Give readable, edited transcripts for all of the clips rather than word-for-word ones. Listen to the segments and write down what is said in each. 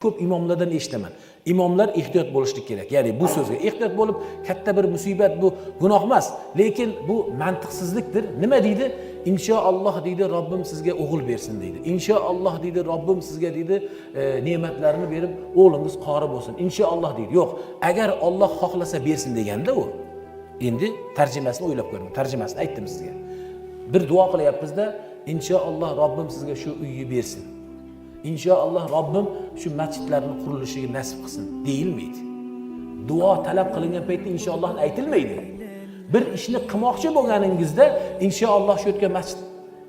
Ko'p imomlardan eshitaman. Imomlar ehtiyot bo'lishlik kerak. Ya'ni bu so'zga ehtiyot bo'lib, katta bir musibat bu gunoh emas, lekin bu mantiqsizlikdir. Nima deydi? Inshaalloh deydi, Robbim sizga o'g'il bersin deydi. Inshaalloh deydi, Robbim sizga deydi, ne'matlarini berib, o'g'lingiz qori bo'lsin. Inshaalloh deydi. Yo'q, agar Alloh xohlasa bersin deganda u. Endi tarjimasini o'ylab ko'ring. Tarjimasini aytdim sizga. Bir duo qilyapmizda, inshaalloh Robbim sizga shu uyni bersin. İnşallah Rabbim şu masjidlarning qurilishiga nasib qilsin deyilmaydi. Duo talab qilingan paytda inshaalloh aytilmaydi. Bir ishni qilmoqchi bo'lganingizda inshaalloh shu yerga masjid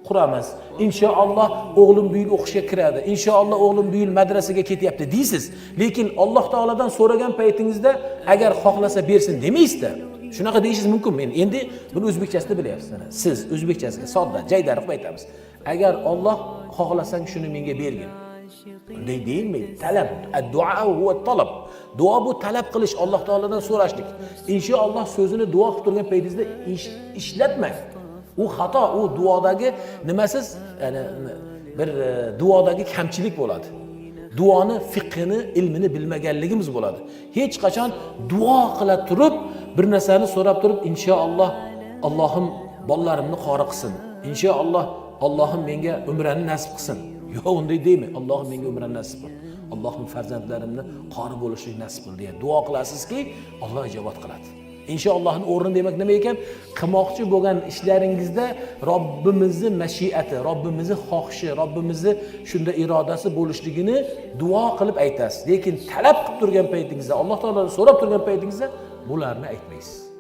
quramiz. İnşallah o'g'lim bu yil o'qishga kiradi. İnşallah o'g'lim bu yil madrasaga ketyapti deysiz. Lekin Alloh taoladan so'ragan paytingizda agar xohlasa bersin demaysizda. Shunaqa deyishingiz mumkin. Men endi buni o'zbekchasida bilyapsiz. Siz o'zbekchasiga sodda, jaydarib aytamiz. Agar Alloh xohlasang shuni menga bergin. Bunday deyilmaydi. Talab, ad-duo huwa talab. Duo bu talab qilish, Alloh taoladan so'rashlik. Inshaalloh so'zini duo qilib turgan paytingizda ishlatmang. U xato, u duodagi nimasiz, ya'ni bir duodagi kamchilik bo'ladi. Duoni fiqhini, ilmini bilmaganligimiz bo'ladi. Hech qachon duo qila turib, bir narsani so'rab turib, inshaalloh Allohim bolalarimni qori qilsin. Inshaalloh Allohim menga umrani nasib qilsin. Yo'q, unday deymi? Allohim menga umrani nasib qil. Allohim farzandlarimni qori bo'lishini nasib qil deya duo qilasizki, Alloh ijobat qiladi. Inshaallohning o'rni demak nima ekan? Qilmoqchi bo'lgan ishlaringizda Robbimizning mashiati, Robbimizning xohishi, Robbimizning shunda irodasi bo'lishligini duo qilib aytasiz. Lekin talab qilib turgan paytingizda, Alloh taoladan so'rab turgan paytingizda bularni aytmaysiz.